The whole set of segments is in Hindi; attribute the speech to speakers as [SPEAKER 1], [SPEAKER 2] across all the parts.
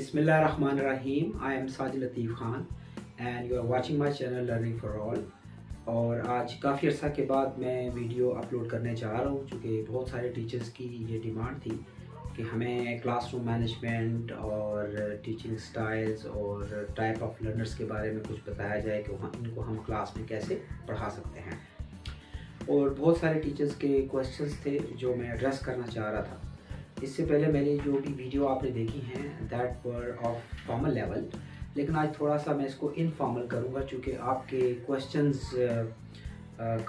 [SPEAKER 1] Bismillahirrahmanirrahim. I am Sajid Latif Khan and you are watching my channel Learning for All. और आज काफ़ी अर्सा के बाद मैं वीडियो अपलोड करने जा रहा हूँ, चूँकि बहुत सारे टीचर्स की ये डिमांड थी कि हमें क्लासरूम मैनेजमेंट और टीचिंग स्टाइल्स और टाइप ऑफ लर्नर्स के बारे में कुछ बताया जाए कि इनको हम क्लास में कैसे पढ़ा सकते हैं। और बहुत सारे टीचर्स के क्वेश्चंस थे जो मैं एड्रेस करना चाह रहा था। इससे पहले मैंने जो भी वीडियो आपने देखी हैं that were of formal level, लेकिन आज थोड़ा सा मैं इसको इनफॉर्मल करूँगा चूँकि आपके क्वेश्चंस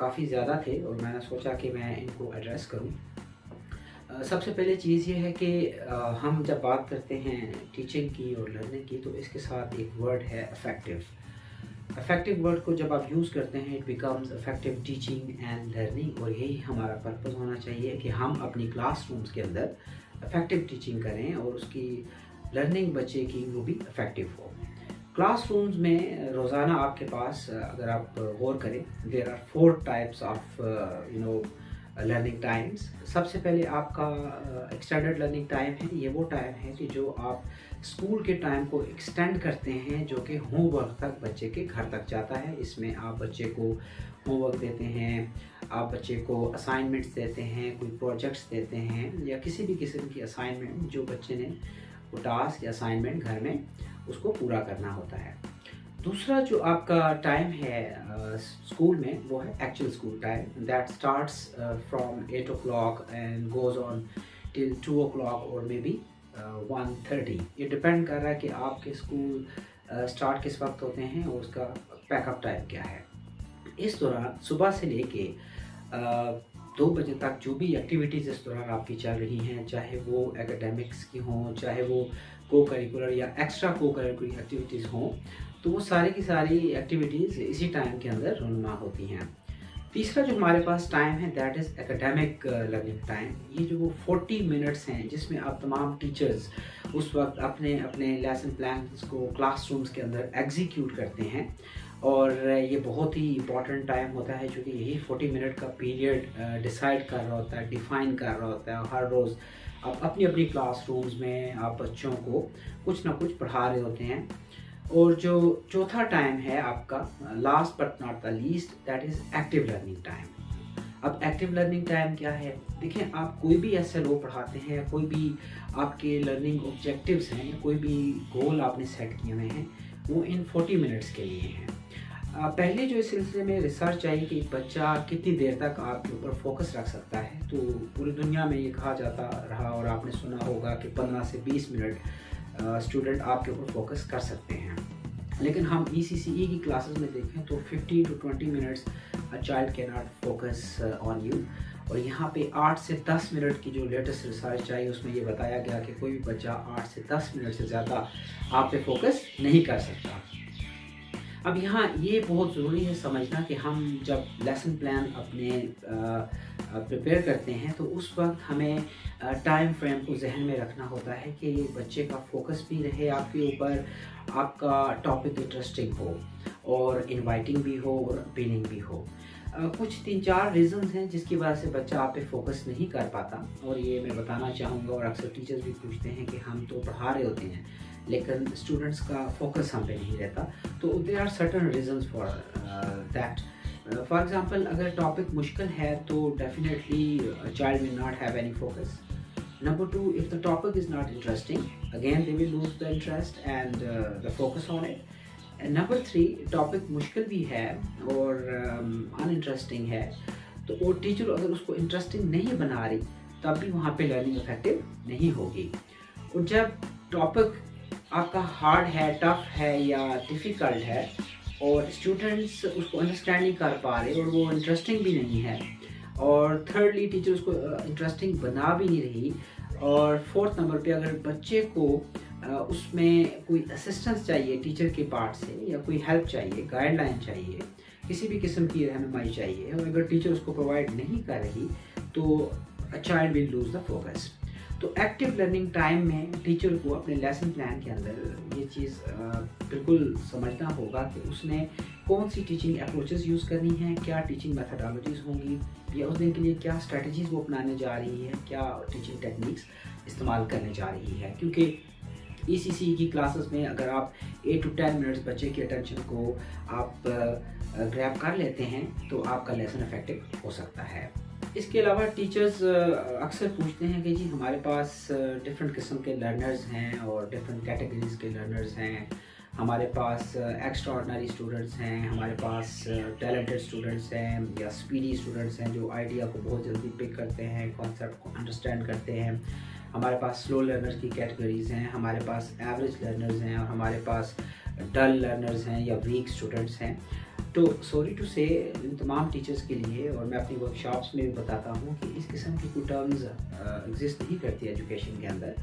[SPEAKER 1] काफ़ी ज़्यादा थे और मैंने सोचा कि मैं इनको एड्रेस करूँ। सबसे पहले चीज़ ये है कि हम जब बात करते हैं टीचिंग की और लर्निंग की तो इसके साथ एक वर्ड है इफ़ेक्टिव। इफ़ेक्टिव वर्ड को जब आप यूज़ करते हैं it becomes effective teaching and learning, और यही हमारा पर्पज़ होना चाहिए कि हम अपनी क्लासरूम्स के अंदर इफ़ेक्टिव टीचिंग करें और उसकी लर्निंग बच्चे की वो भी इफ़ेक्टिव हो। क्लासरूम्स में रोज़ाना आपके पास अगर आप गौर करें there are 4 types of learning times. सबसे पहले आपका एक्सटेंडेड लर्निंग टाइम है। ये वो टाइम है कि जो आप स्कूल के टाइम को एक्सटेंड करते हैं, जो कि होमवर्क तक बच्चे के घर तक जाता है। इसमें आप बच्चे को होमवर्क देते हैं, आप बच्चे को असाइनमेंट्स देते हैं, कोई प्रोजेक्ट्स देते हैं या किसी भी किस्म की असाइनमेंट जो बच्चे ने वो टास्क या असाइनमेंट घर में उसको पूरा करना होता है। दूसरा जो आपका टाइम है स्कूल में वो है actual school time that starts from 8 o'clock and goes on till 2 o'clock और मे बी 1:30। ये डिपेंड कर रहा है कि आपके स्कूल स्टार्ट किस वक्त होते हैं और उसका पैकअप टाइम क्या है। इस दौरान सुबह से लेके 2 बजे तक जो भी एक्टिविटीज़ इस दौरान आपकी चल रही हैं, चाहे वो एकेडमिक्स की हों, चाहे वो को करिकुलर या एक्स्ट्रा को करिकुलर एक्टिविटीज़ हों, तो वो सारी की सारी एक्टिविटीज़ इसी टाइम के अंदर रूनुमा होती हैं। तीसरा जो हमारे पास टाइम है that is academic learning time. ये जो वो 40 मिनट्स हैं जिसमें आप तमाम टीचर्स उस वक्त अपने अपने लेसन प्लान्स को क्लासरूम्स के अंदर एग्जीक्यूट करते हैं, और ये बहुत ही इम्पॉर्टेंट टाइम होता है क्योंकि यही 40 मिनट का पीरियड डिसाइड कर रहा होता है, डिफ़ाइन कर रहा होता है। हर रोज़ आप अपनी अपनी क्लासरूम्स में आप बच्चों को कुछ ना कुछ पढ़ा रहे होते हैं। और जो चौथा टाइम है आपका last but not the least that is active learning time. अब एक्टिव लर्निंग टाइम क्या है? देखें, आप कोई भी SLO पढ़ाते हैं या कोई भी आपके लर्निंग ऑब्जेक्टिव्स हैं, कोई भी गोल आपने सेट किए हुए हैं, वो इन 40 मिनट्स के लिए हैं। पहले जो इस सिलसिले में रिसर्च आई कि बच्चा कितनी देर तक आपके ऊपर फोकस रख सकता है, तो पूरी दुनिया में ये कहा जाता रहा और आपने सुना होगा कि 15 से 20 मिनट स्टूडेंट आपके ऊपर फोकस कर सकते हैं। लेकिन हम ECCE की क्लासेस में देखें तो 15 to 20 minutes a child can not focus on you. और यहाँ पे 8 से 10 मिनट की जो लेटेस्ट रिसर्च आई उसमें ये बताया गया कि कोई भी बच्चा 8 से 10 मिनट से ज़्यादा आप पे फोकस नहीं कर सकता। अब यहाँ ये बहुत ज़रूरी है समझना कि हम जब लेसन प्लान अपने प्रिपेयर करते हैं तो उस वक्त हमें टाइम फ्रेम को जहन में रखना होता है कि बच्चे का फोकस भी रहे आपके ऊपर, आपका टॉपिक इंटरेस्टिंग हो और इनवाइटिंग भी हो और अपीलिंग भी हो। कुछ 3-4 रीज़न्स हैं जिसकी वजह से बच्चा आप पे फोकस नहीं कर पाता, और ये मैं बताना चाहूँगा। और अक्सर टीचर्स भी पूछते हैं कि हम तो पढ़ा रहे होते हैं लेकिन स्टूडेंट्स का फोकस हम पे नहीं रहता, तो there are certain reasons for that. For example, अगर टॉपिक मुश्किल है तो definitely child will not have any focus. Number 2, if the topic is not interesting, again they will lose the interest and the focus on it. And number 3, topic मुश्किल भी है और अनइंटरेस्टिंग है, तो वो टीचर अगर उसको इंटरेस्टिंग नहीं बना रही तब भी वहाँ पे लर्निंग इफेक्टिव नहीं होगी। और जब टॉपिक आपका हार्ड है, टफ है या डिफ़िकल्ट है और स्टूडेंट्स उसको अंडरस्टैंड नहीं कर पा रहे और वो इंटरेस्टिंग भी नहीं है, और थर्डली टीचर उसको इंटरेस्टिंग बना भी नहीं रही, और फोर्थ नंबर पे अगर बच्चे को उसमें कोई असिस्टेंस चाहिए टीचर के पार्ट से या कोई हेल्प चाहिए, गाइडलाइन चाहिए, किसी भी किस्म की रहनुमाई चाहिए, और अगर टीचर उसको प्रोवाइड नहीं कर रही तो a child will lose the focus. तो एक्टिव लर्निंग टाइम में टीचर को अपने लेसन प्लान के अंदर ये चीज़ बिल्कुल समझना होगा कि उसने कौन सी टीचिंग अप्रोचेस यूज़ करनी है, क्या टीचिंग मेथडोलॉजीज़ होंगी, या उस दिन के लिए क्या स्ट्रेटजीज़ वो अपनाने जा रही है, क्या टीचिंग टेक्निक्स इस्तेमाल करने जा रही है। क्योंकि ECC की क्लासेस में अगर आप 8 to 10 मिनट्स बच्चे की अटेंशन को आप ग्रैब कर लेते हैं तो आपका लेसन इफेक्टिव हो सकता है। इसके अलावा टीचर्स अक्सर पूछते हैं कि जी हमारे पास डिफरेंट किस्म के लर्नर्स हैं और डिफरेंट कैटेगरीज के लर्नर्स हैं, हमारे पास एक्स्ट्रा ऑर्डिनरी स्टूडेंट्स हैं, हमारे पास टैलेंटेड स्टूडेंट्स हैं या स्पीडी स्टूडेंट्स हैं जो आइडिया को बहुत जल्दी पिक करते हैं, कॉन्सेप्ट को अंडरस्टैंड करते हैं, हमारे पास स्लो लर्नर्स की कैटेगरीज हैं, हमारे पास एवरेज लर्नर्स हैं और हमारे पास डल लर्नर्स हैं या वीक स्टूडेंट्स हैं। तो सॉरी टू से इन तमाम टीचर्स के लिए, और मैं अपनी वर्कशॉप्स में भी बताता हूँ कि इस किस्म की कोई टर्म्स एग्जिस्ट नहीं करती एजुकेशन के अंदर।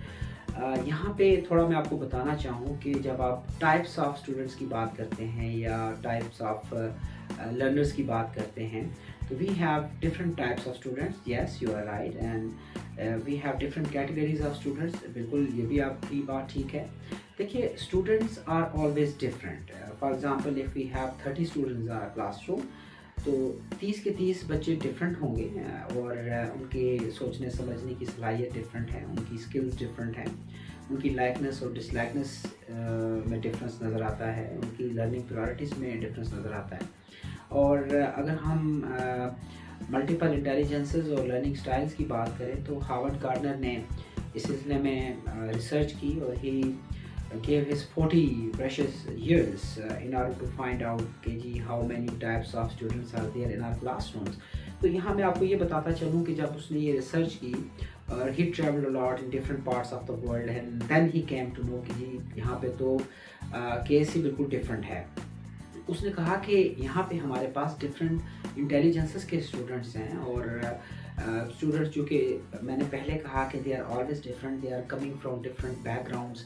[SPEAKER 1] यहाँ पे थोड़ा मैं आपको बताना चाहूँ कि जब आप टाइप्स ऑफ स्टूडेंट्स की बात करते हैं या टाइप्स ऑफ लर्नर्स की बात करते हैं तो we have different types of students, yes you are right, and we have different categories of students, बिल्कुल ये भी आपकी बात ठीक है। देखिए students are always different. For example if we have 30 students in our classroom तो 30 के 30 बच्चे डिफरेंट होंगे और उनके सोचने समझने की सलाहियत डिफरेंट है, उनकी स्किल्स डिफरेंट हैं, उनकी लाइकनेस और डिसलाइकनेस में डिफरेंस नज़र आता है, उनकी लर्निंग प्रायोरिटीज़ में डिफरेंस नज़र आता है। और अगर हम मल्टीपल इंटेलिजेंसेस और लर्निंग स्टाइल्स की बात करें तो हार्वर्ड गार्डनर ने इस सिलसिले में रिसर्च की और ही gave his 40 precious years in order to find out कि how many types of students are there in our classrooms। तो यहाँ मैं आपको ये बताता चलूँ कि जब उसने ये रिसर्च की और he traveled a lot in different parts of the world and then he came to know कि जी यहाँ पे तो केस ही बिल्कुल डिफरेंट है। उसने कहा कि यहाँ पे हमारे पास डिफरेंट इंटेलिजेंसेस के स्टूडेंट्स हैं और स्टूडेंट्स जो कि मैंने पहले कहा कि they are always different, they are coming from different backgrounds.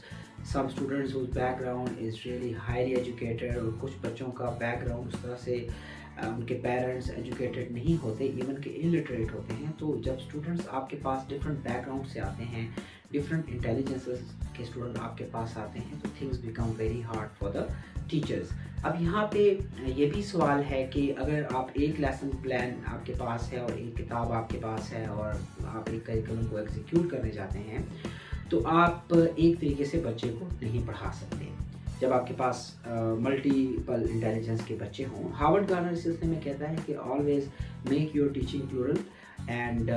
[SPEAKER 1] Some students whose background is really highly educated और कुछ बच्चों का बैकग्राउंड उस तरह से उनके पेरेंट्स एजुकेटेड नहीं होते, इवन के इलिटरेट होते हैं। तो जब स्टूडेंट्स आपके पास डिफरेंट बैकग्राउंड से आते हैं, डिफरेंट इंटेलिजेंसेस के स्टूडेंट आपके पास आते हैं तो things become very hard for the teachers. अब यहाँ पे ये भी सवाल है कि अगर आप एक लेसन प्लान आपके पास है और एक किताब आपके पास है और आप एक करिकुलम को एग्जीक्यूट करने जाते हैं तो आप एक तरीके से बच्चे को नहीं पढ़ा सकते जब आपके पास मल्टीपल इंटेलिजेंस के बच्चे हों। हार्वर्ड गार्डनर इस सिलसिले में कहता है कि always make your teaching plural and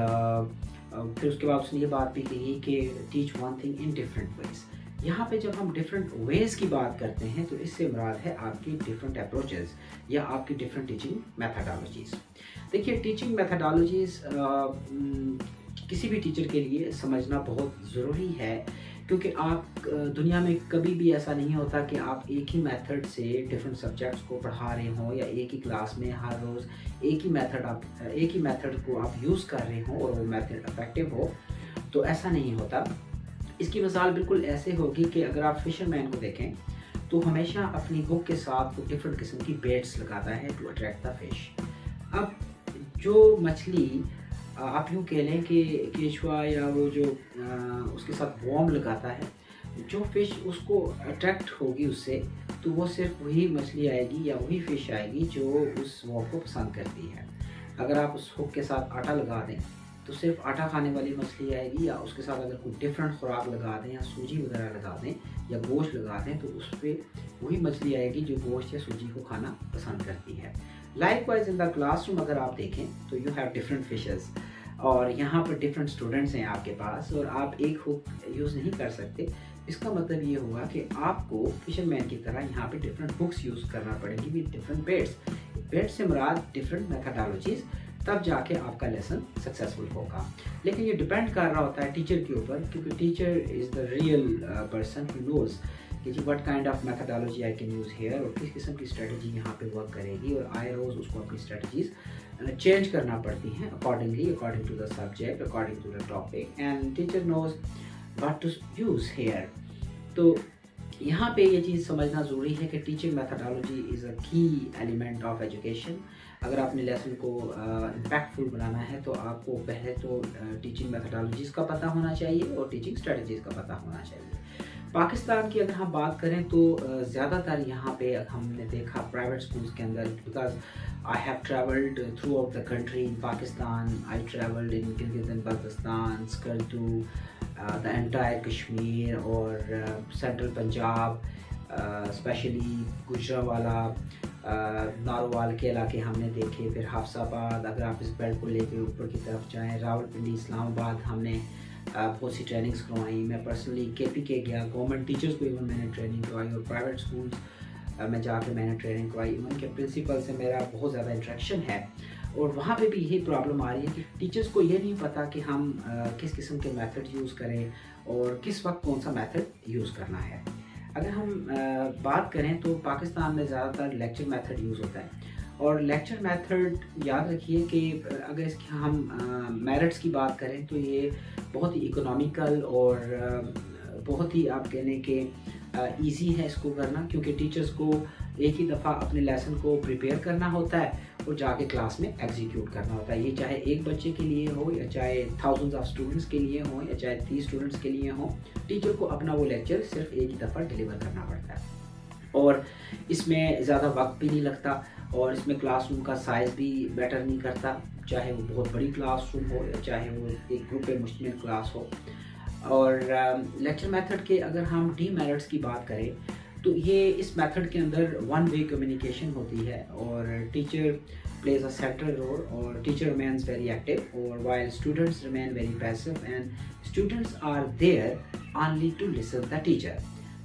[SPEAKER 1] फिर उसके बाद उसने ये बात भी कही कि teach one thing in different ways. यहाँ पे जब हम डिफरेंट वेज़ की बात करते हैं तो इससे मुराद है आपकी डिफरेंट अप्रोचेस या आपकी डिफरेंट टीचिंग मैथडोलॉजीज़। देखिए टीचिंग मैथडोलॉजीज़ किसी भी टीचर के लिए समझना बहुत ज़रूरी है क्योंकि आप दुनिया में कभी भी ऐसा नहीं होता कि आप एक ही मेथड से डिफरेंट सब्जेक्ट्स को पढ़ा रहे हों या एक ही क्लास में हर रोज़ एक ही मेथड को आप यूज़ कर रहे हों और वो मेथड इफेक्टिव हो, तो ऐसा नहीं होता। इसकी मिसाल बिल्कुल ऐसे होगी कि अगर आप फिशरमैन को देखें तो हमेशा अपनी हुक के साथ वो डिफरेंट किस्म की बेट्स लगाता है टू अट्रैक्ट द फिश। अब जो मछली आप यूँ कह लें कि केचुआ या वो जो उसके साथ वॉर्म लगाता है, जो फ़िश उसको अट्रैक्ट होगी उससे तो वो सिर्फ वही मछली आएगी या वही फ़िश आएगी जो उस वॉर्म को पसंद करती है। अगर आप उस हुक के साथ आटा लगा दें तो सिर्फ आटा खाने वाली मछली आएगी, या उसके साथ अगर कोई डिफरेंट खुराक लगा दें या सूजी वगैरह लगा दें या गोश्त लगा दें तो उस पर वही मछली आएगी जो गोश्त या सूजी को खाना पसंद करती है। लाइकवाइज इन द क्लासरूम अगर आप देखें तो यू हैव डिफरेंट फिशेस और यहाँ पर डिफरेंट स्टूडेंट्स हैं आपके पास और आप एक हुक यूज़ नहीं कर सकते। इसका मतलब ये हुआ कि आपको फिशरमैन की तरह यहाँ पे डिफरेंट हुक्स यूज़ करना पड़ेंगी विद डिफरेंट बेट्स से मुराद डिफरेंट मैथडोलॉजीज़, तब जाके आपका लेसन सक्सेसफुल होगा। लेकिन ये डिपेंड कर रहा होता है टीचर के ऊपर, क्योंकि teacher is the real person who knows कि जी what kind of methodology I can use here और किस किस्म की स्ट्रेटजी यहाँ पे वर्क करेगी, और आए रोज़ उसको अपनी स्ट्रेटजीज़ चेंज करना पड़ती हैं according to the subject, according to the topic, and teacher knows what to use here. तो यहाँ पे ये चीज़ समझना ज़रूरी है कि टीचिंग मैथडोलॉजी इज़ अ की एलिमेंट ऑफ एजुकेशन। अगर आपने लेसन को इम्पैक्टफुल बनाना है तो आपको पहले तो टीचिंग मैथडोलॉजीज़ का पता होना चाहिए और टीचिंग स्ट्रेटजीज़ का पता होना चाहिए। पाकिस्तान की अगर हम बात करें तो ज़्यादातर यहाँ पे हमने देखा प्राइवेट स्कूल्स के अंदर, because I have travelled throughout the country in Pakistan, I travelled in Gilgit-Baltistan, Skardu, the entire Kashmir और सेंट्रल पंजाब, स्पेशली गुजरांवाला, नारोवाल के इलाके हमने देखे। फिर हाफसाबाद, अगर आप इस बेल्ट को लेकर ऊपर की तरफ जाएं, रावलपिंडी, इस्लामाबाद, हमने बहुत सी ट्रेनिंग्स करवाई। मैं पर्सनली KPK गया, गवर्नमेंट टीचर्स को इवन मैंने ट्रेनिंग करवाई, और प्राइवेट स्कूल्स में जाके मैंने ट्रेनिंग करवाई। उनके प्रिंसिपल से मेरा बहुत ज़्यादा इंटरेक्शन है, और वहाँ पे भी यही प्रॉब्लम आ रही है कि टीचर्स को ये नहीं पता कि हम किस किस्म के मेथड यूज़ करें और किस वक्त कौन सा मेथड यूज़ करना है। अगर हम बात करें तो पाकिस्तान में ज़्यादातर लेक्चर मेथड यूज़ होता है, और लेक्चर मेथड याद रखिए कि अगर इसके हम मेरिट्स की बात करें तो ये बहुत ही इकोनॉमिकल और बहुत ही आप कहने के ईजी है इसको करना, क्योंकि टीचर्स को एक ही दफ़ा अपने लेसन को प्रिपेयर करना होता है और जाके क्लास में एग्जीक्यूट करना होता है। ये चाहे एक बच्चे के लिए हो, या चाहे थाउजेंड्स ऑफ स्टूडेंट्स के लिए हो, या चाहे 30 स्टूडेंट्स के लिए हो, टीचर को अपना वो लेक्चर सिर्फ एक ही दफ़ा डिलीवर करना पड़ता है, और इसमें ज़्यादा वक्त भी नहीं लगता, और इसमें क्लासरूम का साइज़ भी मैटर नहीं करता, चाहे वो बहुत बड़ी क्लासरूम हो या चाहे वो एक ग्रुप पे मुश्तमिल क्लास हो। और लेक्चर मेथड के अगर हम डीमेरिट्स की बात करें तो ये इस मेथड के अंदर वन वे कम्युनिकेशन होती है, और teacher plays a central role, और टीचर रिमेन्स वेरी एक्टिव, और while students remain very passive, and students are there only to listen the teacher.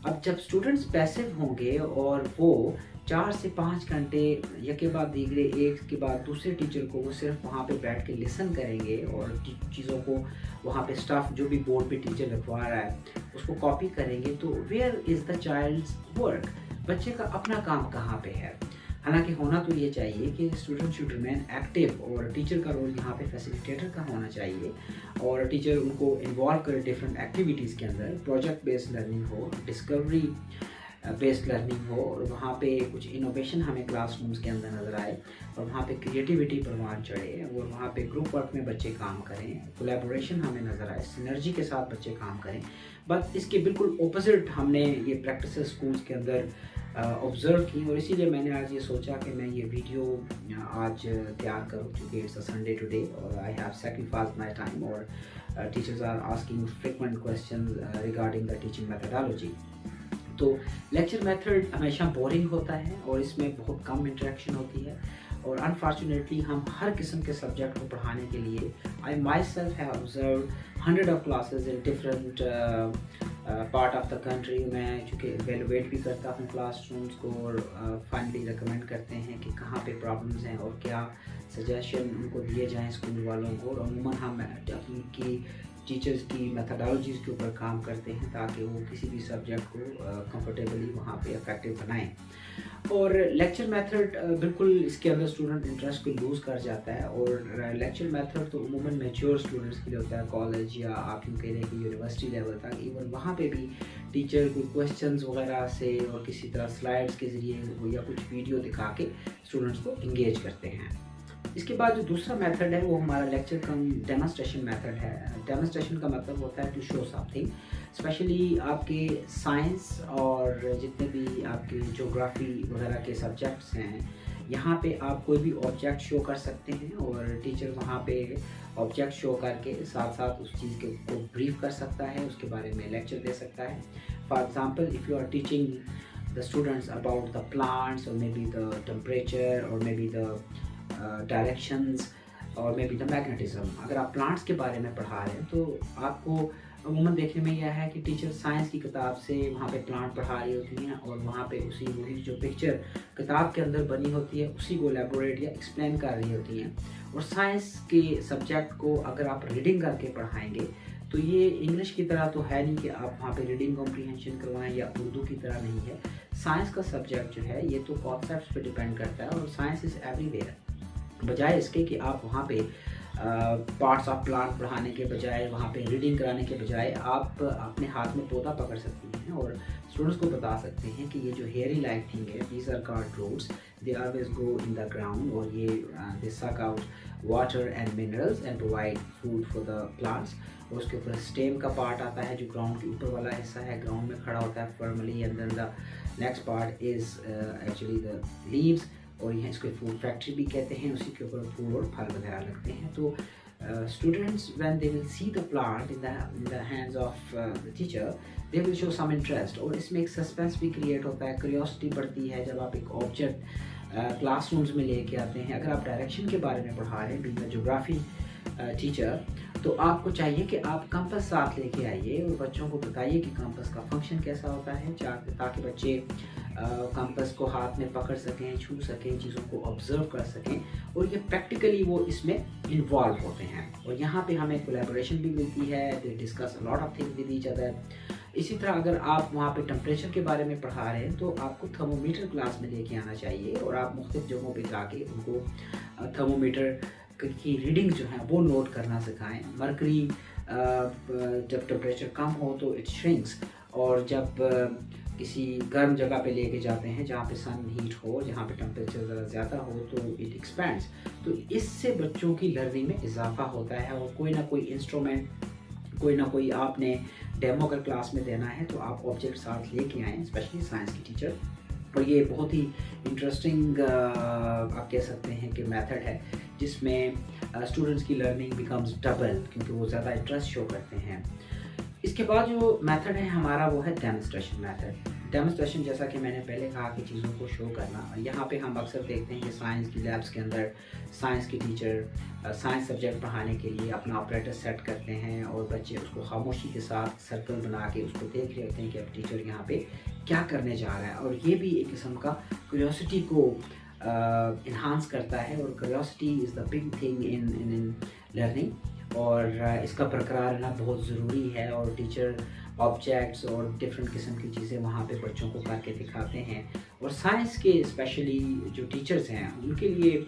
[SPEAKER 1] अब जब स्टूडेंट्स पैसिव होंगे और वो 4 से 5 घंटे एक के बाद दीगरे, एक के बाद दूसरे टीचर को वो सिर्फ वहाँ पे बैठ के लिसन करेंगे, और चीज़ों को वहाँ पे स्टाफ जो भी बोर्ड पे टीचर लिखवा रहा है उसको कॉपी करेंगे, तो where is the child's work, बच्चे का अपना काम कहाँ पे है। हालांकि होना तो ये चाहिए कि स्टूडेंट शुड रिमेन एक्टिव, और टीचर का रोल यहाँ पे फैसिलिटेटर का होना चाहिए, और टीचर उनको इन्वॉल्व करे डिफरेंट एक्टिविटीज़ के अंदर, प्रोजेक्ट बेस्ड लर्निंग हो, डिस्कवरी बेस्ड लर्निंग हो, और वहाँ पे कुछ इनोवेशन हमें क्लासरूम्स के अंदर नज़र आए, और वहाँ पे क्रिएटिविटी परवान चढ़े, और वहाँ पे ग्रुप वर्क में बच्चे काम करें, कोलैबोरेशन हमें नज़र आए, सिनर्जी के साथ बच्चे काम करें। बट इसके बिल्कुल ऑपोजिट हमने ये प्रैक्टिस स्कूल्स के अंदर ऑब्ज़र्व की, और इसीलिए मैंने आज ये सोचा कि मैं ये वीडियो आज तैयार करूँ, क्योंकि इट्स अ संडे टुडे और I have sacrificed my time, और teachers are asking frequent questions regarding the teaching methodology. तो लेक्चर मेथड हमेशा बोरिंग होता है, और इसमें बहुत कम इंटरेक्शन होती है, और अनफॉर्चुनेटली हम हर किस्म के सब्जेक्ट को पढ़ाने के लिए I myself have observe 100 of classes in different part of the country. मैं चूँकि एवेलुएट भी करता हूँ क्लासरूम्स को, और फाइनली रिकमेंड करते हैं कि कहाँ पे प्रॉब्लम्स हैं और क्या सजेशन उनको दिए जाएँ स्कूल वालों को, और अमूमन हम की टीचर्स की मेथडोलॉजीज़ के ऊपर काम करते हैं ताकि वो किसी भी सब्जेक्ट को कंफर्टेबली वहाँ पे इफेक्टिव बनाएं। और लेक्चर मेथड बिल्कुल इसके अंदर स्टूडेंट इंटरेस्ट को लूज़ कर जाता है, और लेक्चर मेथड तो उमूमन मैच्योर स्टूडेंट्स के लिए होता है, कॉलेज या आप यूँ कह रहे हैं कि यूनिवर्सिटी लेवल तक। इवन वहाँ पे भी टीचर कोई क्वेश्चंस वगैरह से और किसी तरह स्लाइड्स के ज़रिए या कुछ वीडियो दिखा के स्टूडेंट्स को इंगेज करते हैं। इसके बाद जो दूसरा मेथड है वो हमारा लेक्चर कम डेमोस्ट्रेशन मेथड है। डेमोस्ट्रेशन का मतलब होता है टू शो समथिंग, स्पेशली आपके साइंस और जितने भी आपके ज्योग्राफी वगैरह के सब्जेक्ट्स हैं, यहाँ पे आप कोई भी ऑब्जेक्ट शो कर सकते हैं, और टीचर वहाँ पे ऑब्जेक्ट शो करके साथ साथ उस चीज़ को ब्रीफ कर सकता है, उसके बारे में लेक्चर दे सकता है। For example, if you are teaching the students about the plants, और मे बी द टेम्परेचर, और मे बी द डायरेक्शंस, और मे बी द मैग्नेटिज्म, अगर आप प्लांट्स के बारे में पढ़ा रहे हैं तो आपको अमूमन देखने में यह है कि टीचर साइंस की किताब से वहाँ पे प्लांट पढ़ा रही होती हैं, और वहाँ पे वही जो पिक्चर किताब के अंदर बनी होती है उसी को एलैबोरेट या एक्सप्लेन कर रही होती हैं। और साइंस के सब्जेक्ट को अगर आप रीडिंग करके पढ़ाएंगे तो ये इंग्लिश की तरह तो है नहीं कि आप वहाँ पे रीडिंग कॉम्प्रीहेंशन करवाएं, या उर्दू की तरह नहीं है। साइंस का सब्जेक्ट जो है ये तो कॉन्सेप्ट्स पे डिपेंड करता है, और साइंस इज़ एवरीवेयर। बजाय इसके कि आप वहाँ पे पार्ट्स ऑफ प्लांट पढ़ाने के बजाय, वहाँ पे रीडिंग कराने के बजाय, आप अपने हाथ में पौधा पकड़ सकती हैं और स्टूडेंट्स को बता सकते हैं कि ये जो हेयरी लाइक थिंग है, these are called roots, they always go in the ground, और ये they suck out water and minerals and provide food for the plants. और उसके ऊपर स्टेम का पार्ट आता है जो ग्राउंड के ऊपर वाला हिस्सा है, ग्राउंड में खड़ा होता है formally, and then the next part is actually the leaves, और यहाँ इसको फूड फैक्ट्री भी कहते हैं, उसी के ऊपर फूल और फल वगैरह लगते हैं। तो students, when they will see the plant in the hands of the teacher, they will show some interest, और इसमें एक सस्पेंस भी क्रिएट होता है, क्यूरियोसिटी बढ़ती है जब आप एक ऑब्जेक्ट क्लासरूम्स में लेके आते हैं। अगर आप डायरेक्शन के बारे में पढ़ा रहे हैं, बीइंग अ ज्योग्राफी टीचर, तो आपको चाहिए कि आप कंपास साथ लेके आइए और बच्चों को बताइए कि कंपास का फंक्शन कैसा होता है, ताकि बच्चे कंपास को हाथ में पकड़ सकें, छू सकें, चीज़ों को ऑब्जर्व कर सकें, और ये प्रैक्टिकली वो इसमें इन्वॉल्व होते हैं। और यहाँ पे हमें कोलैबोरेशन भी मिलती है, they discuss a lot of things with each other. इसी तरह अगर आप वहाँ पे टेम्परेचर के बारे में पढ़ा रहे हैं तो आपको थर्मोमीटर क्लास में लेके आना चाहिए, और आप मुख्तलिफ जगहों पे जाके उनको थर्मोमीटर की रीडिंग जो है वो नोट करना सिखाएं। मरकरी जब टेम्परेचर कम हो तो इट श्रिंक्स, और जब किसी गर्म जगह पे लेके जाते हैं जहाँ पे सन हीट हो, जहाँ पे टेम्परेचर ज़रा ज़्यादा हो, तो इट एक्सपेंड्स। तो इससे बच्चों की लर्निंग में इजाफा होता है, और कोई ना कोई इंस्ट्रूमेंट, कोई ना कोई आपने डेमो अगर क्लास में देना है तो आप ऑब्जेक्ट साथ लेके आएँ, स्पेशली साइंस की टीचर। और ये बहुत ही इंटरेस्टिंग आप कह सकते हैं कि मेथड है, जिसमें स्टूडेंट्स की लर्निंग बिकम्स डबल, क्योंकि वो ज़्यादा इंटरेस्ट शो करते हैं। इसके बाद जो मेथड है हमारा वो है डेमोन्स्ट्रेशन मेथड। डेमोन्स्ट्रेशन, जैसा कि मैंने पहले कहा कि चीज़ों को शो करना, यहाँ पे हम अक्सर देखते हैं कि साइंस की लैब्स के अंदर साइंस की टीचर साइंस सब्जेक्ट पढ़ाने के लिए अपना ऑपरेटर सेट करते हैं, और बच्चे उसको खामोशी के साथ सर्कल बना के उसको देख रहे होते हैं कि अब टीचर यहाँ पे क्या करने जा रहा है। और ये भी एक किस्म का क्यूरियोसिटी को इन्हांस करता है, और curiosity is the big thing in learning, और इसका बरकरार रहना बहुत ज़रूरी है। और टीचर ऑब्जेक्ट्स और डिफरेंट किस्म की चीज़ें वहाँ पे बच्चों को करके दिखाते हैं, और साइंस के स्पेशली जो टीचर्स हैं उनके लिए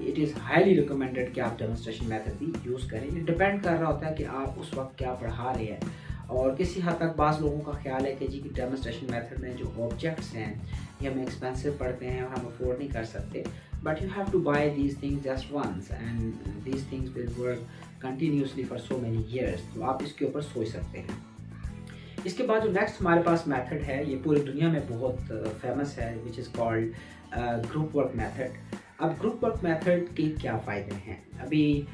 [SPEAKER 1] इट इज़ हाईली रिकमेंडेड कि आप डेमोन्स्ट्रेशन मेथड भी यूज़ करें। ये डिपेंड कर रहा होता है कि आप उस वक्त क्या पढ़ा रहे हैं, और किसी हद तक बाज़ लोगों का ख्याल है कि जी कि डेमोन्स्ट्रेशन मेथड में जो ऑब्जेक्ट्स हैं ये हमें एक्सपेंसिव पड़ते हैं और हम अफोर्ड नहीं कर सकते, but you have to buy these things just once, and these things will work continuously for so many years. तो आप इसके ऊपर सोच सकते हैं। इसके बाद जो नेक्स्ट हमारे पास मेथड है, ये पूरी दुनिया में बहुत फेमस है, which is called group work method. अब ग्रुप वर्क मेथड के क्या फ़ायदे हैं? अभी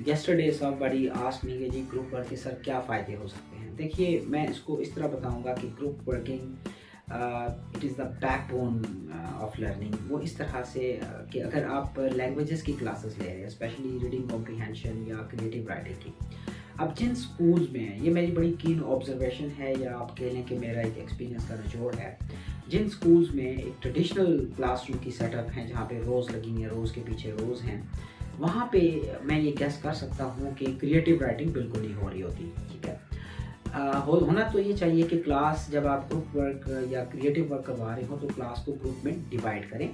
[SPEAKER 1] yesterday somebody asked me कि जी ग्रुप वर्क के सर क्या फ़ायदे हो सकते हैं। देखिए, मैं इसको इस तरह बताऊंगा कि group working it is the backbone of learning. वो इस तरह से कि अगर आप लैंग्वेजेस की क्लासेस ले रहे हैं, स्पेशली रीडिंग कॉम्प्रिहेंशन या क्रिएटिव राइटिंग की, अब जिन स्कूल्स में, ये मेरी बड़ी कीन ऑब्जर्वेशन है या आप कह लें कि मेरा एक एक्सपीरियंस का निचोड़ है, जिन स्कूल्स में एक ट्रेडिशनल क्लासरूम की सेटअप है जहाँ पे रोज़ लगी हैं, रोज़ के पीछे रोज़ हैं, वहाँ पे मैं ये गेस कर सकता हूँ कि क्रिएटिव राइटिंग बिल्कुल नहीं हो रही होती। ठीक है, होना तो ये चाहिए कि क्लास, जब आप ग्रुप वर्क या क्रिएटिव वर्क करवा रहे हो तो क्लास को ग्रुप में डिवाइड करें।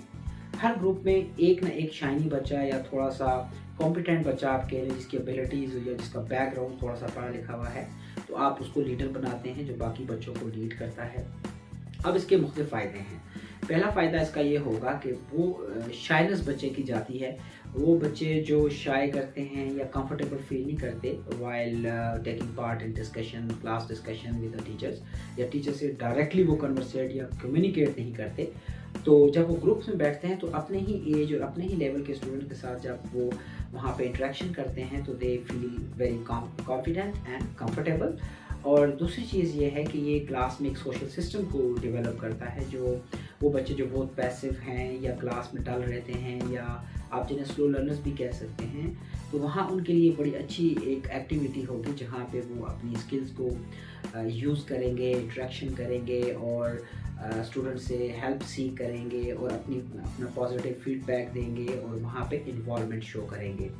[SPEAKER 1] हर ग्रुप में एक ना एक शाइनी बच्चा या थोड़ा सा कॉम्पिटेंट बच्चा आप कह लें, जिसकी एबिलिटीज़ या जिसका बैकग्राउंड थोड़ा सा पढ़ा लिखा हुआ है, तो आप उसको लीडर बनाते हैं जो बाकी बच्चों को लीड करता है। अब इसके मुख्तलिफ फ़ायदे हैं। पहला फ़ायदा इसका ये होगा कि वो शाइनेस बच्चे की जाती है। वो बच्चे जो शाय करते हैं या कंफर्टेबल फील नहीं करते while taking part in discussion, class discussion with the teachers, या टीचर से डायरेक्टली वो कन्वर्सेट या कम्युनिकेट नहीं करते, तो जब वो ग्रुप्स में बैठते हैं तो अपने ही एज और अपने ही लेवल के स्टूडेंट के साथ जब वो वहाँ पे इंटरेक्शन करते हैं तो they feel very confident and comfortable. और दूसरी चीज़ ये है कि ये क्लास में एक सोशल सिस्टम को डेवलप करता है। जो वो बच्चे जो बहुत पैसिव हैं या क्लास में डल रहते हैं, या आप जिन्हें स्लो लर्नर्स भी कह सकते हैं, तो वहाँ उनके लिए बड़ी अच्छी एक एक्टिविटी होगी जहाँ पे वो अपनी स्किल्स को यूज़ करेंगे, इंटरेक्शन करेंगे, और स्टूडेंट से हेल्प सीख करेंगे, और अपना पॉजिटिव फीडबैक देंगे, और वहाँ पे इन्वॉल्वमेंट शो करेंगे।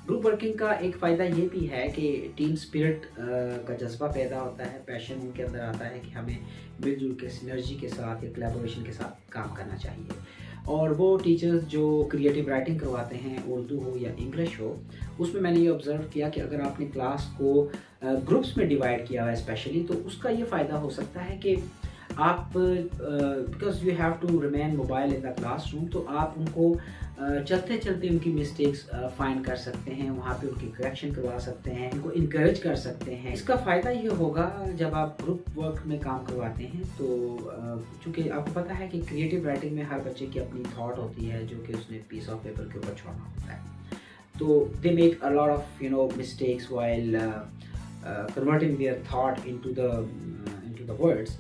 [SPEAKER 1] ग्रुप वर्किंग का एक फ़ायदा ये भी है कि टीम स्पिरिट का जज्बा पैदा होता है, पैशन उनके अंदर आता है कि हमें मिलजुल के सिनर्जी के साथ या कोलैबोरेशन के साथ काम करना चाहिए। और वो टीचर्स जो क्रिएटिव राइटिंग करवाते हैं, उर्दू हो या इंग्लिश हो, उसमें मैंने ये ऑब्ज़र्व किया कि अगर आपने क्लास को ग्रुप्स में डिवाइड किया हुआ है स्पेशली, तो उसका ये फ़ायदा हो सकता है कि आप because you have to remain mobile in the classroom, तो आप उनको चलते चलते उनकी मिस्टेक्स फाइंड कर सकते हैं, वहाँ पे उनकी करेक्शन करवा सकते हैं, उनको इनकरेज कर सकते हैं। इसका फ़ायदा ये होगा जब आप ग्रुप वर्क में काम करवाते हैं, तो चूँकि आपको पता है कि क्रिएटिव राइटिंग में हर बच्चे की अपनी थॉट होती है जो कि उसने पीस ऑफ पेपर के ऊपर छोड़ना होता है। तो they make a lot of mistakes while converting their thought into the words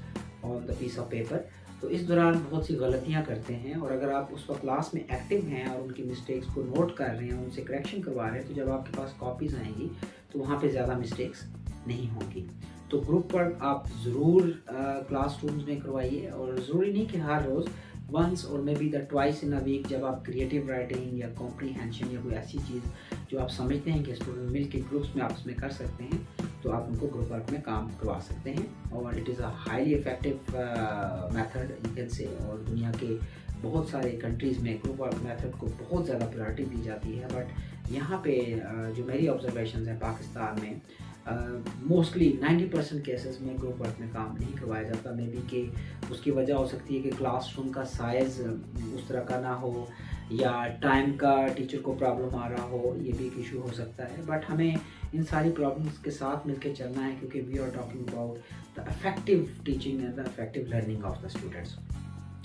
[SPEAKER 1] on the piece of paper। तो इस दौरान बहुत सी गलतियां करते हैं, और अगर आप उस वक्त क्लास में एक्टिव हैं और उनकी मिस्टेक्स को नोट कर रहे हैं, उनसे करेक्शन करवा रहे हैं, तो जब आपके पास कॉपीज़ आएंगी तो वहाँ पे ज़्यादा मिस्टेक्स नहीं होंगी। तो ग्रुप वर्क आप ज़रूर क्लासरूम्स में करवाइए, और ज़रूरी नहीं कि हर रोज़, वंस और maybe the twice in a week, जब आप क्रिएटिव राइटिंग या कॉम्प्रीहेंशन या कोई ऐसी चीज़ जो आप समझते हैं कि स्टूडेंट मिल के ग्रुप्स में आपस में कर सकते हैं, तो आप उनको ग्रुप वर्क में काम करवा सकते हैं। और it is a highly effective method you can say, और दुनिया के बहुत सारे कंट्रीज़ में ग्रुप वर्क मेथड को बहुत ज़्यादा प्रायोरिटी दी जाती है। बट यहाँ पे जो मेरी ऑब्जर्वेशन है पाकिस्तान में, मोस्टली 90% केसेस में ग्रुप वर्क में काम नहीं करवाया जाता। मे बी कि उसकी वजह हो सकती है कि क्लासरूम का साइज़ उस तरह का ना हो, या टाइम का टीचर को प्रॉब्लम आ रहा हो, ये भी एक इशू हो सकता है। बट हमें इन सारी प्रॉब्लम्स के साथ मिलकर चलना है, क्योंकि we are talking about the effective teaching and the effective learning of the students.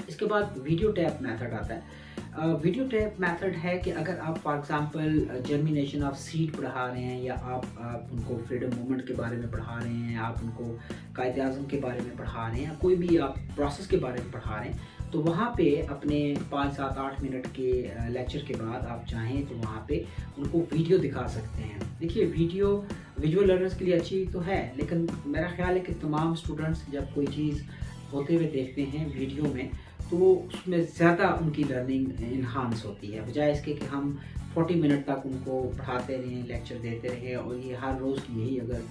[SPEAKER 1] इसके बाद वीडियो टैप मेथड आता है। वीडियो टैप मेथड है कि अगर आप for example germination of seed पढ़ा रहे हैं, या आप उनको फ्रीडम मूवमेंट के बारे में पढ़ा रहे हैं, आप उनको कायदे आज़म के बारे में पढ़ा रहे हैं, या कोई भी आप प्रोसेस के बारे में पढ़ा रहे हैं, तो वहाँ पे अपने 5, 7, 8 मिनट के लेक्चर के बाद आप चाहें तो वहाँ पे उनको वीडियो दिखा सकते हैं। देखिए, वीडियो विजुअल लर्नर्स के लिए अच्छी तो है, लेकिन मेरा ख्याल है कि तमाम स्टूडेंट्स जब कोई चीज़ होते हुए देखते हैं वीडियो में, तो उसमें ज़्यादा उनकी लर्निंग इन्हांस होती है, बजाय इसके कि हम 40 मिनट तक उनको पढ़ाते रहें, लेक्चर देते रहें, और ये हर रोज़ की यही अगर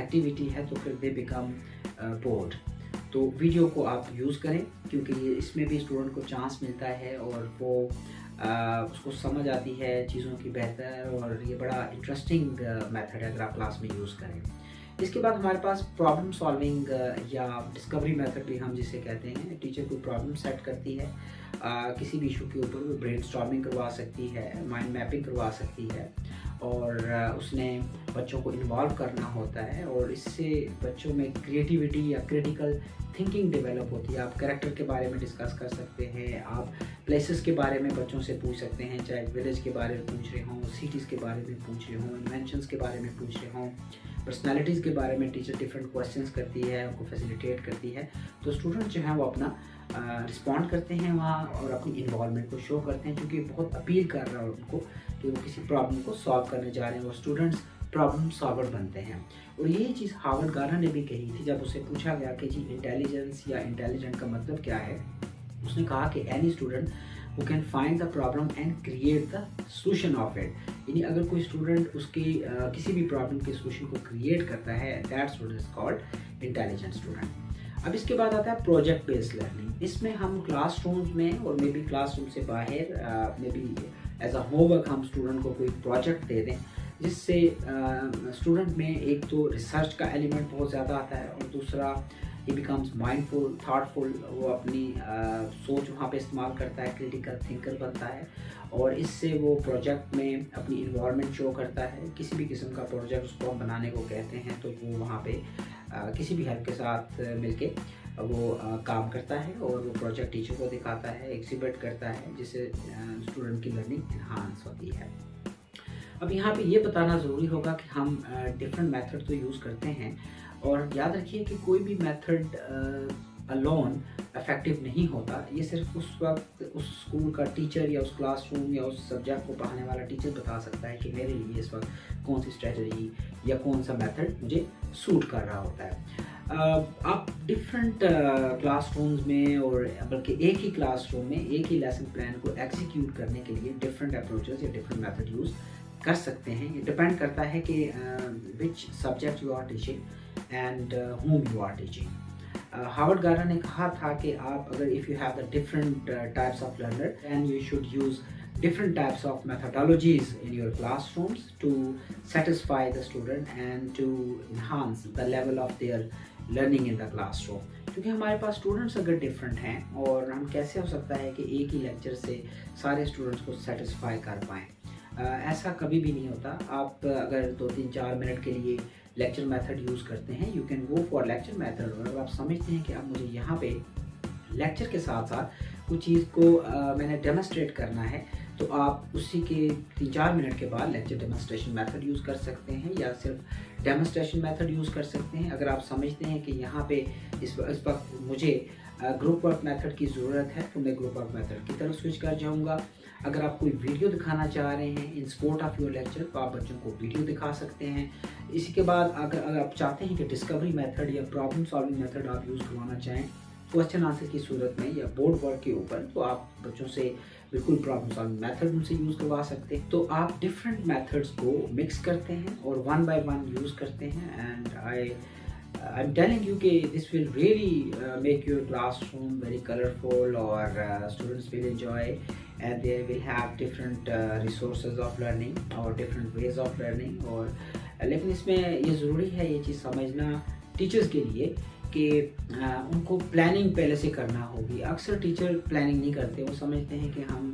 [SPEAKER 1] एक्टिविटी है तो फिर दे बिकम बोर्ड। तो वीडियो को आप यूज़ करें, क्योंकि इसमें भी स्टूडेंट को चांस मिलता है, और वो उसको समझ आती है चीज़ों की बेहतर, और ये बड़ा इंटरेस्टिंग मेथड है अगर आप क्लास में यूज़ करें। इसके बाद हमारे पास प्रॉब्लम सॉल्विंग या डिस्कवरी मेथड भी हम जिसे कहते हैं। टीचर कोई प्रॉब्लम सेट करती है किसी भी इशू के ऊपर, वो ब्रेनस्टॉर्मिंग करवा सकती है, माइंड मैपिंग करवा सकती है, और उसने बच्चों को इन्वॉल्व करना होता है, और इससे बच्चों में क्रिएटिविटी या क्रिटिकल थिंकिंग डेवलप होती है। आप कैरेक्टर के बारे में डिस्कस कर सकते हैं, आप प्लेसेस के बारे में बच्चों से पूछ सकते हैं, चाहे विलेज के बारे में पूछ रहे हों, सिटीज़ के बारे में पूछ रहे हों, इन्वेंशंस के बारे में पूछ रहे हों, पर्सनालिटीज़ के बारे में टीचर डिफरेंट क्वेश्चंस करती है, उनको फैसिलिटेट करती है, तो स्टूडेंट जो है वो अपना रिस्पॉन्ड करते हैं वहाँ, और अपनी इन्वॉल्वमेंट को शो करते हैं, क्योंकि बहुत अपील कर रहा है उनको कि वो किसी प्रॉब्लम को सॉल्व करने जा रहे हैं, और स्टूडेंट्स प्रॉब्लम सॉल्वर बनते हैं। और यही चीज़ हार्वर्ड गार्नर ने भी कही थी, जब उसे पूछा गया कि जी इंटेलिजेंस या इंटेलिजेंट का मतलब क्या है। उसने कहा कि any student who can find the problem and create the solution of it। यानी अगर कोई स्टूडेंट उसकी किसी भी प्रॉब्लम के सोल्यूशन को क्रिएट करता है, that student is called intelligent student. अब इसके बाद आता है प्रोजेक्ट बेस्ड लर्निंग। इसमें हम क्लासरूम्स में और मे बी क्लासरूम से बाहर maybe as a homework हम स्टूडेंट को कोई प्रोजेक्ट दे दें, जिससे स्टूडेंट में एक तो रिसर्च का एलिमेंट बहुत ज़्यादा आता है, और दूसरा ही बिकम्स माइंडफुल, थाटफुल, वो अपनी सोच वहाँ पे इस्तेमाल करता है, क्रिटिकल थिंकर बनता है, और इससे वो प्रोजेक्ट में अपनी इन्वॉल्वमेंट शो करता है। किसी भी किस्म का प्रोजेक्ट उसको हम बनाने को कहते हैं, तो वो वहाँ पे किसी भी हेल्प के साथ मिलके वो काम करता है, और वो प्रोजेक्ट टीचर को दिखाता है, एग्जिबिट करता है, जिससे स्टूडेंट की लर्निंग इन्हांस होती है। अब यहाँ पे ये बताना ज़रूरी होगा कि हम डिफरेंट मेथड तो यूज़ करते हैं, और याद रखिए कि कोई भी मेथड अलोन इफेक्टिव नहीं होता। ये सिर्फ उस वक्त उस स्कूल का टीचर या उस क्लासरूम या उस सब्जेक्ट को पढ़ाने वाला टीचर बता सकता है कि मेरे लिए इस वक्त कौन सी स्ट्रेटजी या कौन सा मेथड मुझे सूट कर रहा होता है। आप डिफरेंट क्लासरूम्स में, और बल्कि एक ही क्लासरूम में एक ही लेसन प्लान को एग्जीक्यूट करने के लिए डिफरेंट अप्रोचेस या डिफरेंट मेथड यूज़ कर सकते हैं। ये डिपेंड करता है कि which subject you are teaching and whom you are teaching। Harvard Garner ने कहा था कि आप अगर if you have the different types of learner, then you should use different types of methodologies in your classrooms to satisfy the student and to enhance the level of their learning in the classroom। क्योंकि हमारे पास स्टूडेंट्स अगर डिफरेंट हैं, और हम कैसे हो सकता है कि एक ही लेक्चर से सारे स्टूडेंट्स को सेटिस्फाई कर पाएँ, ऐसा कभी भी नहीं होता। आप अगर 2, 3, 4 मिनट के लिए लेक्चर मेथड यूज़ करते हैं, you can go for lecture method. और अगर आप समझते हैं कि अब मुझे यहाँ पे लेक्चर के साथ साथ कुछ चीज़ को मैंने डेमोस्ट्रेट करना है, तो आप उसी के 3-4 मिनट के बाद लेक्चर डेमोन्स्ट्रेशन मेथड यूज़ कर सकते हैं या सिर्फ डेमोन्स्ट्रेशन मेथड यूज़ कर सकते हैं। अगर आप समझते हैं कि यहाँ पे इस वक्त मुझे ग्रुप वर्क मेथड की ज़रूरत है तो मैं ग्रुप वर्क मेथड की तरफ स्विच कर जाऊँगा। अगर आप कोई वीडियो दिखाना चाह रहे हैं इन सपोर्ट ऑफ योर लेक्चर तो आप बच्चों को वीडियो दिखा सकते हैं। इसी के बाद अगर आप चाहते हैं कि डिस्कवरी मेथड या प्रॉब्लम सॉल्विंग मेथड आप यूज़ करवाना चाहें क्वेश्चन आंसर की सूरत में या बोर्ड वर्क के ऊपर, तो आप बच्चों से बिल्कुल प्रॉब्लम सॉल्विंग मेथड उनसे यूज़ करवा सकते हैं। तो आप डिफरेंट मेथड्स को मिक्स करते हैं और वन बाय वन यूज़ करते हैं। एंड I'm telling you कि this will really make your classroom very colorful और students will enjoy and they will have different resources of learning और different ways of learning। और लेकिन इसमें ये ज़रूरी है ये चीज़ समझना टीचर्स के लिए कि उनको प्लानिंग पहले से करना होगी। अक्सर टीचर प्लानिंग नहीं करते, वो समझते हैं कि हम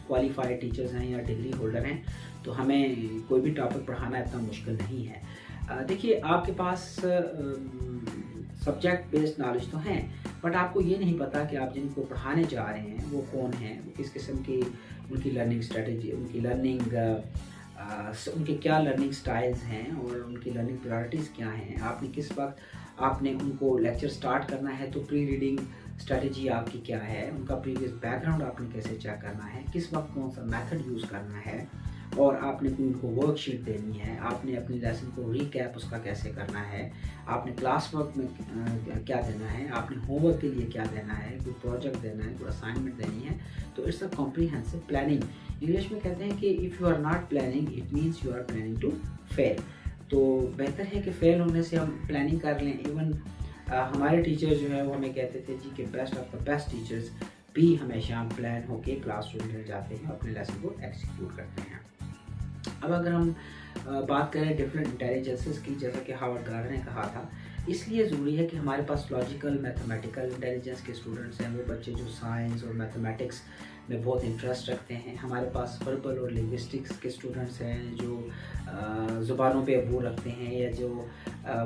[SPEAKER 1] क्वालिफाइड टीचर्स हैं या डिग्री होल्डर हैं तो हमें कोई भी टॉपिक पढ़ाना इतना मुश्किल नहीं है। देखिए आपके पास सब्जेक्ट बेस्ड नॉलेज तो हैं बट आपको ये नहीं पता कि आप जिनको पढ़ाने जा रहे हैं वो कौन हैं, वो किस किस्म की उनकी लर्निंग स्ट्रेटजी, उनकी लर्निंग उनके क्या लर्निंग स्टाइल्स हैं और उनकी लर्निंग प्रायोरिटीज़ क्या हैं। आपने किस वक्त आपने उनको लेक्चर स्टार्ट करना है तो प्री रीडिंग स्ट्रेटजी आपकी क्या है, उनका प्रीवियस बैकग्राउंड आपने कैसे चेक करना है, किस वक्त कौन सा मेथड यूज़ करना है और आपने कोई उनको वर्कशीट देनी है, आपने अपनी लेसन को रीकैप उसका कैसे करना है, आपने क्लास वर्क में क्या देना है, आपने होमवर्क के लिए क्या देना है, कोई प्रोजेक्ट देना है, कोई असाइनमेंट देनी है। तो it's a comprehensive planning. English में कहते हैं कि if you are not planning it means you are planning to fail. तो बेहतर है कि फेल होने से हम प्लानिंग कर लें। इवन हमारे टीचर जो है वो हमें कहते थे जी कि best of the best teachers भी हमेशा प्लान होके क्लासरूम में जाते हैं, अपने लेसन को एग्जीक्यूट करते हैं। अब अगर हम बात करें डिफरेंट इंटेलिजेंसेस की, जैसा कि हार्वर्ड गार्डनर ने कहा था, इसलिए ज़रूरी है कि हमारे पास लॉजिकल मैथमेटिकल इंटेलिजेंस के स्टूडेंट्स हैं, वो बच्चे जो साइंस और मैथमेटिक्स में बहुत इंटरेस्ट रखते हैं। हमारे पास वर्बल और लिंग्विस्टिक्स के स्टूडेंट्स हैं जो ज़ुबानों पे अबूर रखते हैं या जो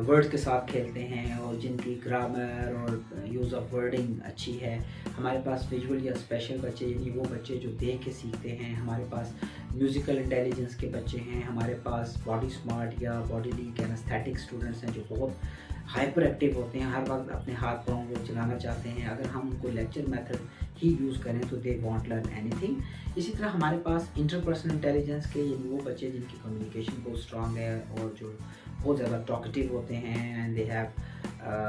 [SPEAKER 1] वर्ड्स के साथ खेलते हैं और जिनकी ग्रामर और यूज़ ऑफ वर्डिंग अच्छी है। हमारे पास विजुअल या स्पेशल बच्चे यानी वो बच्चे जो देख के सीखते हैं। हमारे पास म्यूज़िकल इंटेलिजेंस के बच्चे हैं। हमारे पास बॉडी स्मार्ट या बॉडीली कैनेस्थेटिक स्टूडेंट्स हैं जो बहुत हाइपर एक्टिव होते हैं, हर वक्त अपने हाथ पाँव को चलाना चाहते हैं। अगर हम उनको लेक्चर मेथड ही यूज़ करें तो दे वॉन्ट लर्न एनीथिंग। इसी तरह हमारे पास इंटरपर्सनल इंटेलिजेंस के यानी वो बच्चे जिनकी कम्युनिकेशन बहुत स्ट्रांग है और जो बहुत ज़्यादा टॉकेटिव होते हैं and they have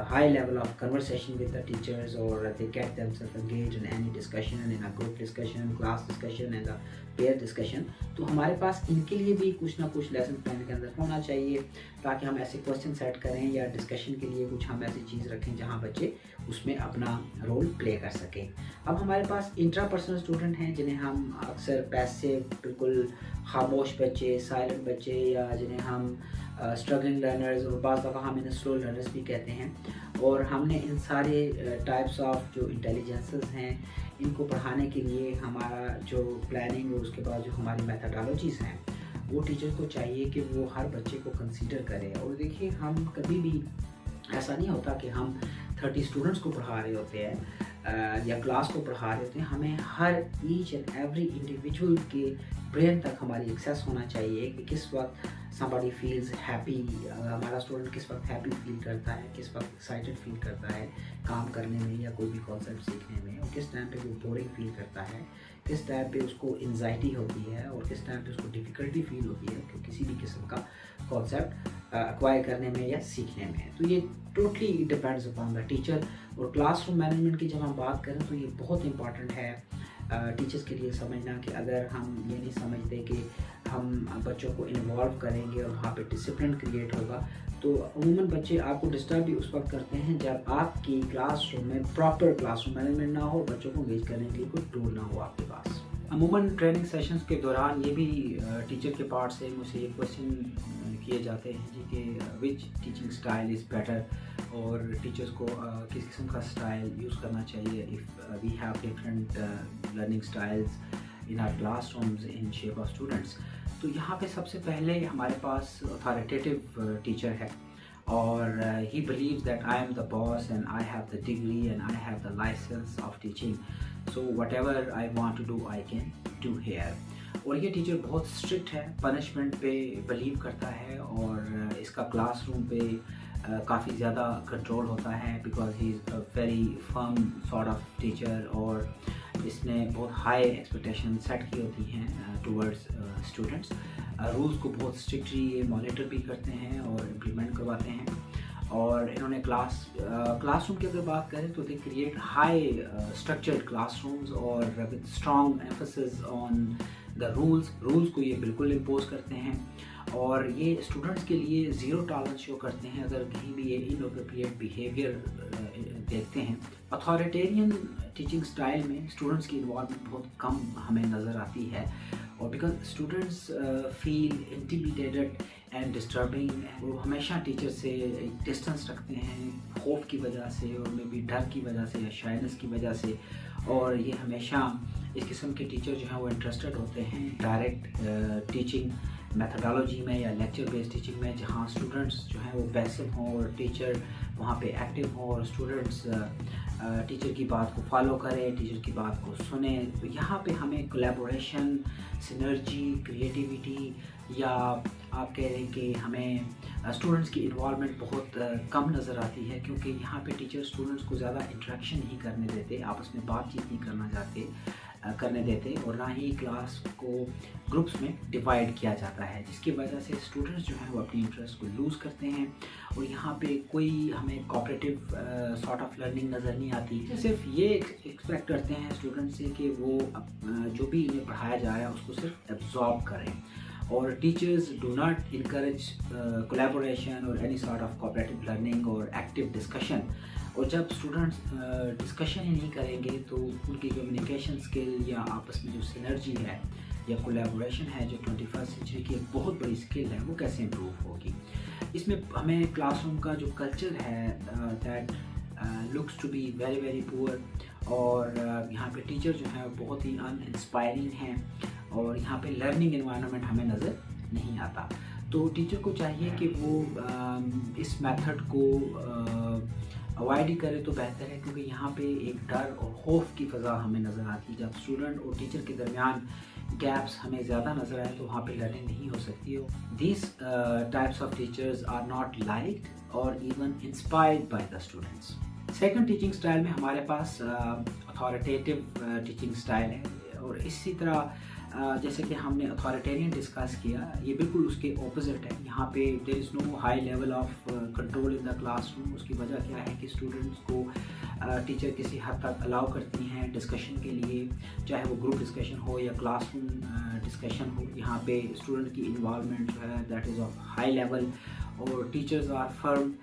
[SPEAKER 1] high level of conversation with the teachers or they get themselves engaged in any discussion, in a group discussion, class discussion and a peer discussion। तो हमारे पास इनके लिए भी कुछ ना कुछ लेसन प्लान के अंदर होना चाहिए ताकि हम ऐसे क्वेश्चन सेट करें या डिस्कशन के लिए कुछ हम ऐसी चीज़ रखें जहाँ बच्चे उसमें अपना रोल प्ले कर सकें। अब हमारे पास इंट्रापर्सनल स्टूडेंट हैं जिन्हें हम अक्सर पैसिव, बिल्कुल खामोश बच्चे, साइलेंट बच्चे या जिन्हें हम स्ट्रगलिंग लर्नर्स और बाज़ दफ़ा हम इन्हें स्लो लर्नर्स भी कहते हैं। और हमने इन सारे टाइप्स ऑफ जो इंटेलिजेंसेस हैं इनको पढ़ाने के लिए हमारा जो प्लानिंग और उसके बाद जो हमारी मेथडोलॉजीज़ हैं वो टीचर को चाहिए कि वो हर बच्चे को कंसीडर करें। और देखिए हम कभी भी ऐसा नहीं होता कि हम 30 स्टूडेंट्स को पढ़ा रहे होते हैं या क्लास को पढ़ा रहे होते हैं। हमें हर ईच एंड एवरी इंडिविजुअल के ब्रेन तक हमारी एक्सेस होना चाहिए कि किस वक्त somebody feels happy, हमारा स्टूडेंट किस वक्त हैप्पी फील करता है, किस वक्त एक्साइटेड फील करता है काम करने में या कोई भी कॉन्सेप्ट सीखने में, और किस टाइम पे वो बोरिंग फील करता है, किस टाइम पे उसको एंजाइटी होती है और किस टाइम पे उसको डिफ़िकल्टी फील होती है कि किसी भी किस्म का कॉन्सेप्ट एक्वायर करने में या सीखने में। तो ये totally depends upon the teacher. और क्लासरूम मैनेजमेंट की जब हम बात करें तो ये बहुत इंपॉर्टेंट है टीचर्स के लिए समझना कि अगर हम ये नहीं समझते कि हम बच्चों को इन्वॉल्व करेंगे और वहाँ पे डिसिप्लिन क्रिएट होगा तो अमूमन बच्चे आपको डिस्टर्ब भी उस वक्त करते हैं जब आपकी क्लासरूम में प्रॉपर क्लासरूम मैनेजमेंट ना हो, बच्चों को एंगेज करने के लिए कोई टूल ना हो आपके पास। अमूमन ट्रेनिंग सेशंस के दौरान ये भी टीचर के पार्ट से मुझे ये क्वेश्चन किए जाते हैं जी कि which teaching style is better, और टीचर्स को किस किस्म का स्टाइल यूज़ करना चाहिए if we have different learning styles in our classrooms in shape of students. तो यहाँ पे सबसे पहले हमारे पास अथॉरिटेटिव टीचर है और he believes that I am the boss and I have the degree and I have the licence of teaching. So whatever I want to do I can do here. और ये टीचर बहुत स्ट्रिक्ट है, पनिशमेंट पे बिलीव करता है और इसका क्लासरूम पे काफ़ी ज़्यादा कंट्रोल होता है, because he is a very firm sort of teacher. और इसने बहुत हाई एक्सपेक्टेशन सेट की होती हैं टूवर्ड्स स्टूडेंट्स। रूल्स को बहुत स्ट्रिक्टली मॉनिटर भी करते हैं और इम्प्लीमेंट करवाते हैं। और इन्होंने क्लासरूम की अगर बात करें तो they create high structured classrooms और with strong emphasis on the rules को ये बिल्कुल इम्पोज करते हैं। और ये स्टूडेंट्स के लिए ज़ीरो टॉलरेंस शो करते हैं अगर कहीं भी ये इनअप्रोप्रिएट बिहेवियर देखते हैं। अथॉरिटेरियन टीचिंग स्टाइल में स्टूडेंट्स की इन्वॉल्वमेंट बहुत कम हमें नज़र आती है, और because students feel intimidated and disturbing, वो हमेशा टीचर से एक डिस्टेंस रखते हैं खौफ की वजह से और मे बी डर की वजह से या शाइनेस की वजह से। और ये हमेशा इस किस्म के टीचर जो हैं वो इंटरेस्टेड होते हैं डायरेक्ट टीचिंग मेथडोलॉजी में या लेक्चर बेस्ड टीचिंग में, जहाँ स्टूडेंट्स जो हैं वो पैसिव हों और टीचर वहाँ पे एक्टिव हों और स्टूडेंट्स टीचर की बात को फॉलो करें, टीचर की बात को सुने। तो यहाँ पे हमें कोलैबोरेशन, सिनर्जी, क्रिएटिविटी, या आप कह रहे हैं कि हमें स्टूडेंट्स की इन्वॉल्वमेंट बहुत कम नज़र आती है, क्योंकि यहाँ पे टीचर स्टूडेंट्स को ज़्यादा इंटरेक्शन नहीं करने देते, आपस में बातचीत नहीं करने देते, और ना ही क्लास को ग्रुप्स में डिवाइड किया जाता है, जिसकी वजह से स्टूडेंट्स जो हैं वो अपनी इंटरेस्ट को लूज़ करते हैं। और यहाँ पे कोई हमें कोऑपरेटिव सॉर्ट ऑफ लर्निंग नज़र नहीं आती। सिर्फ ये एक्सपेक्ट करते हैं स्टूडेंट्स से कि वो जो भी इन्हें पढ़ाया जा रहा है उसको सिर्फ एब्जॉर्ब करें। और teachers do not encourage collaboration और any sort of cooperative learning और एक्टिव डिस्कशन। और जब स्टूडेंट्स डिस्कशन ही नहीं करेंगे तो उनकी कम्युनिकेशन स्किल या आपस में जो सिनर्जी है या कोलैबोरेशन है, जो 21st सेंचुरी की एक बहुत बड़ी स्किल है, वो कैसे इम्प्रूव होगी। इसमें हमें क्लासरूम का जो कल्चर है that looks to be very very poor, और यहाँ पे टीचर जो है बहुत ही अनइंस्पायरिंग हैं, और यहाँ पे लर्निंग एनवायरनमेंट हमें नज़र नहीं आता। तो टीचर को चाहिए कि वो इस मेथड को अवॉइड ही करे तो बेहतर है, क्योंकि यहाँ पे एक डर और खौफ की फ़ज़ा हमें नज़र आती है। जब स्टूडेंट और टीचर के दरमियान गैप्स हमें ज़्यादा नज़र आए तो वहाँ पे लर्निंग नहीं हो सकती हो। This types of teachers are not liked और even inspired by the students. Second teaching style में हमारे पास अथॉरिटेटिव टीचिंग स्टाइल है, और इसी तरह जैसे कि हमने अथॉरिटेरियन डिस्कस किया, ये बिल्कुल उसके ऑपोजिट है। यहाँ पे there is no high level of control in the classroom. उसकी वजह क्या है कि स्टूडेंट्स को टीचर किसी हद तक अलाउ करती हैं डिस्कशन के लिए, चाहे वो ग्रुप डिस्कशन हो या क्लासरूम डिस्कशन हो। यहाँ पे स्टूडेंट की इन्वॉल्वमेंट जो है that is of high level, और teachers are firm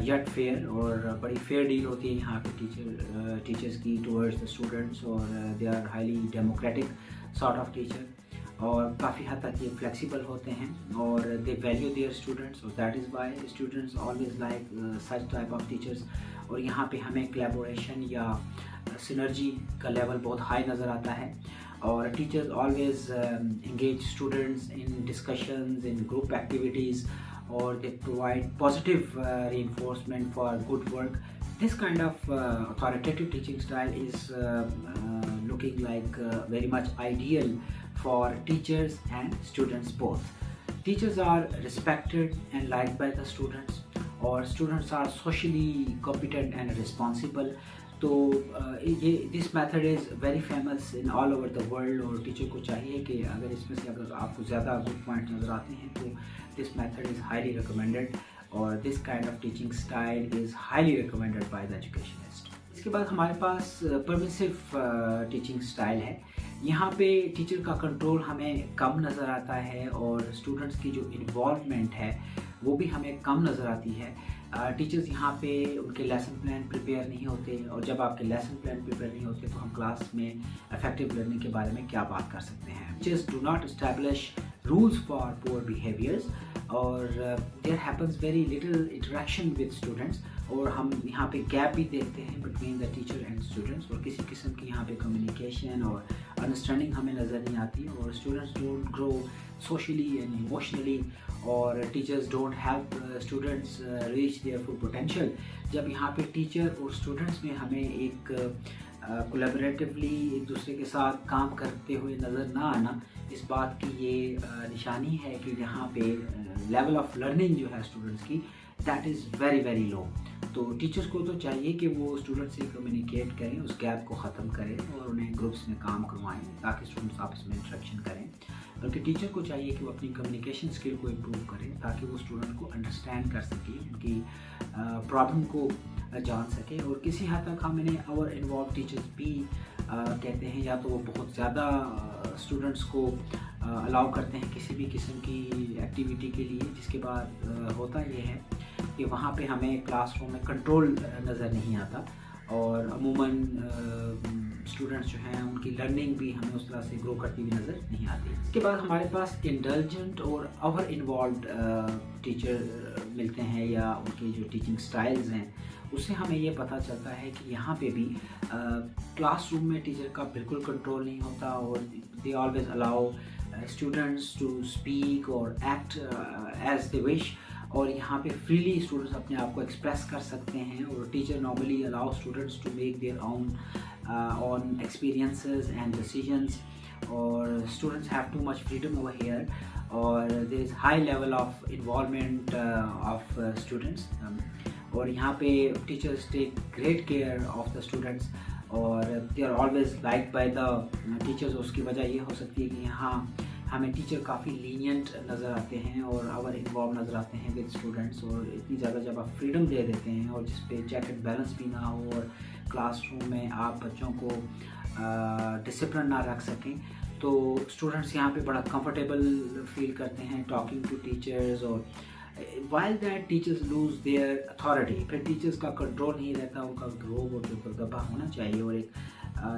[SPEAKER 1] yet fair, और बड़ी फेयर डील होती है यहाँ पे टीचर्स की टुवर्ड्स द स्टूडेंट्स, और they are highly democratic sort of teacher, और काफ़ी हद तक ये फ्लेक्सिबल होते हैं और दे वैल्यू देयर स्टूडेंट्स, और that is why students always like such type of teachers. और यहाँ पे हमें कोलैबोरेशन या सिनर्जी का लेवल बहुत हाई नज़र आता है, और teachers always engage students in discussions, in group activities, or they provide positive reinforcement for good work. This kind of authoritative teaching style is looking like very much ideal for teachers and students both. Teachers are respected and liked by the students, or students are socially competent and responsible. तो ये this method is very famous in all over the world, और टीचर को चाहिए कि अगर इसमें से अगर आपको ज़्यादा गुड पॉइंट नज़र आते हैं तो this method is highly recommended, और this kind of teaching style is highly recommended by the educationist. इसके बाद हमारे पास परमिसिव टीचिंग स्टाइल है। यहाँ पे टीचर का कंट्रोल हमें कम नज़र आता है, और स्टूडेंट्स की जो इन्वॉल्वमेंट है वो भी हमें कम नज़र आती है। टीचर्स यहाँ पे उनके लेसन प्लान प्रिपेयर नहीं होते, और जब आपके लेसन प्लान प्रिपेयर नहीं होते तो हम क्लास में इफेक्टिव लर्निंग के बारे में क्या बात कर सकते हैं। Teachers do not establish rules for poor behaviours, और there happens very little interaction with students, और हम यहाँ पे गैप भी देखते हैं between the teacher and students, और किसी किस्म की यहाँ पे कम्युनिकेशन और अंडरस्टैंडिंग हमें नज़र नहीं आती, और students don't grow socially and emotionally, और teachers don't help students reach their full potential. जब यहाँ पे टीचर और स्टूडेंट्स में हमें एक कोलैबोरेटिवली एक दूसरे के साथ काम करते हुए नज़र ना आना, इस बात की ये निशानी है कि यहाँ पे लेवल ऑफ लर्निंग जो है स्टूडेंट्स की, that is very very low. तो टीचर्स को तो चाहिए कि वो स्टूडेंट से कम्युनिकेट करें, उस गैप को ख़त्म करें और उन्हें ग्रुप्स में काम करवाएं ताकि स्टूडेंट्स आपस में इंटरेक्शन करें। बल्कि टीचर को चाहिए कि वो अपनी कम्युनिकेशन स्किल को इम्प्रूव करें ताकि वो स्टूडेंट को अंडरस्टैंड कर सके, उनकी प्रॉब्लम को जान सके। और किसी हद तक हम इन्हें और इन्वॉल्व टीचर्स भी कहते हैं, या तो वो बहुत ज़्यादा स्टूडेंट्स को अलाउ करते हैं किसी भी किस्म की एक्टिविटी के लिए, जिसके बाद होता ये है कि वहाँ पे हमें क्लासरूम में कंट्रोल नज़र नहीं आता और अमूमन स्टूडेंट्स जो हैं उनकी लर्निंग भी हमें उस तरह से ग्रो करती हुई नज़र नहीं आती। इसके बाद हमारे पास इंडल्जेंट और ओवर इन्वॉल्व्ड टीचर मिलते हैं, या उनके जो टीचिंग स्टाइल्स हैं उससे हमें ये पता चलता है कि यहाँ पे भी क्लासरूम में टीचर का बिल्कुल कंट्रोल नहीं होता और they always allow students to speak और एक्ट एज दे विश, और यहाँ पे फ्रीली स्टूडेंट्स अपने आप को एक्सप्रेस कर सकते हैं। और teacher normally allow students to make their own experiences and decisions, और students have too much freedom over here, और there is high level of involvement of students, और यहाँ पे teachers take great care of the students और they are always liked by the teachers। उसकी वजह ये हो सकती है कि यहाँ हमें टीचर काफ़ी लीनियंट नज़र आते हैं और ओवर इन्वॉल्व नज़र आते हैं विद स्टूडेंट्स, और इतनी ज़्यादा जब आप फ्रीडम दे देते हैं और जिस पे चेक एंड बैलेंस भी ना हो और क्लासरूम में आप बच्चों को डिसिप्लिन ना रख सकें, तो स्टूडेंट्स यहाँ पे बड़ा कंफर्टेबल फील करते हैं टॉकिंग टू टीचर्स। और while that teachers lose their authority, फिर टीचर्स का कंट्रोल नहीं रहता, उनका रोब और जो दबा होना चाहिए और एक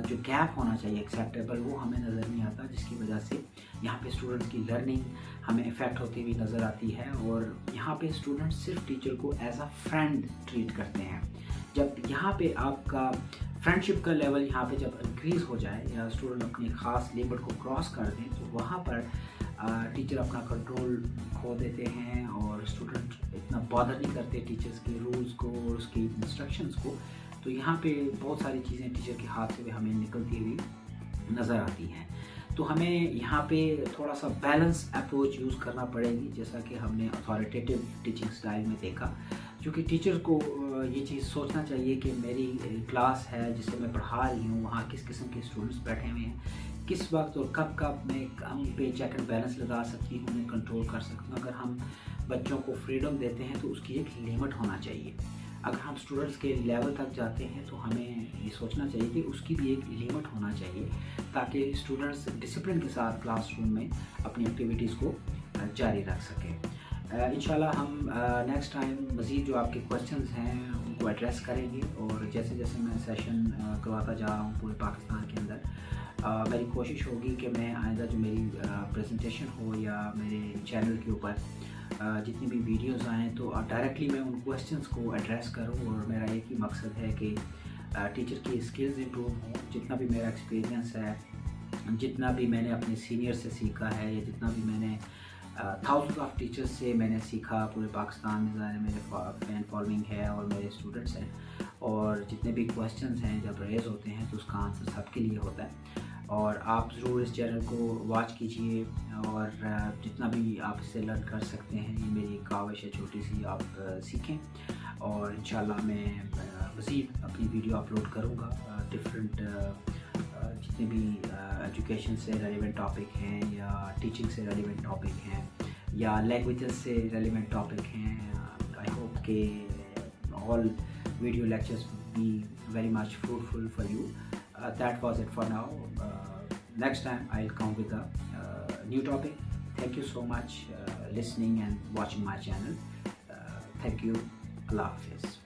[SPEAKER 1] जो गैप होना चाहिए एक्सेप्टेबल, वो हमें नज़र नहीं आता, जिसकी वजह से यहाँ पे स्टूडेंट्स की लर्निंग हमें इफ़ेक्ट होती हुई नज़र आती है। और यहाँ पे स्टूडेंट्स सिर्फ टीचर को एज अ फ्रेंड ट्रीट करते हैं। जब यहाँ पे आपका फ्रेंडशिप का लेवल यहाँ पे जब इंक्रीज़ हो जाए या स्टूडेंट अपनी ख़ास लिमिट को क्रॉस कर दें, तो वहाँ पर टीचर अपना कंट्रोल खो देते हैं और स्टूडेंट इतना बॉदर नहीं करते टीचर्स के रूल्स को और उसकी इंस्ट्रक्शंस को। तो यहाँ पे बहुत सारी चीज़ें टीचर के हाथ से हमें निकलती हुई नज़र आती हैं। तो हमें यहाँ पे थोड़ा सा बैलेंस अप्रोच यूज़ करना पड़ेगी, जैसा कि हमने अथॉरिटेटिव टीचिंग स्टाइल में देखा, क्योंकि टीचर को ये चीज़ सोचना चाहिए कि मेरी क्लास है जिसे मैं पढ़ा रही हूँ, वहाँ किस किस्म के स्टूडेंट्स बैठे हुए हैं, किस वक्त और कब कब मैं हम पे चेक एंड बैलेंस लगा सकती हूँ, उन्हें कंट्रोल कर सकती हूँ। अगर हम बच्चों को फ्रीडम देते हैं तो उसकी एक लिमिट होना चाहिए। अगर हम स्टूडेंट्स के लेवल तक जाते हैं तो हमें ये सोचना चाहिए कि उसकी भी एक लिमिट होना चाहिए, ताकि स्टूडेंट्स डिसिप्लिन के साथ क्लासरूम में अपनी एक्टिविटीज़ को जारी रख सकें। इंशाल्लाह हम नेक्स्ट टाइम मज़ीद जो आपके क्वेश्चंस हैं उनको एड्रेस करेंगे, और जैसे जैसे मैं सेशन करवाता जा रहा हूँ पूरे पाकिस्तान के अंदर, मेरी कोशिश होगी कि मैं आइंदा जो मेरी प्रेजेंटेशन हो या मेरे चैनल के ऊपर जितनी भी वीडियोस आएँ तो डायरेक्टली मैं उन क्वेश्चंस को एड्रेस करूं। और मेरा एक ही मकसद है कि टीचर की स्किल्स इंप्रूव हों। जितना भी मेरा एक्सपीरियंस है, जितना भी मैंने अपने सीनियर से सीखा है, या जितना भी मैंने थाउजेंड्स ऑफ टीचर्स से मैंने सीखा पूरे पाकिस्तान में, ज़ाहिर मेरे फैन फॉलोइंग है और मेरे स्टूडेंट्स हैं, और जितने भी क्वेश्चंस हैं जब रेज होते हैं तो उसका आंसर सबके लिए होता है। और आप ज़रूर इस चैनल को वॉच कीजिए, और जितना भी आप इससे लर्न कर सकते हैं, ये मेरी काविश है छोटी सी, आप सीखें। और इंशाल्लाह मैं मज़ीद अपनी वीडियो अपलोड करूँगा डिफरेंट जितने भी एजुकेशन से रेलिवेंट टॉपिक हैं, या टीचिंग से रेलिवेंट टॉपिक हैं, या लैंग्वेजेस से रेलिवेंट टॉपिक हैं। आई होप के all video lectures will be very much fruitful for you. That was it for now. Next time I'll come with a new topic. Thank you so much listening and watching my channel. Thank you. Allah Hafiz.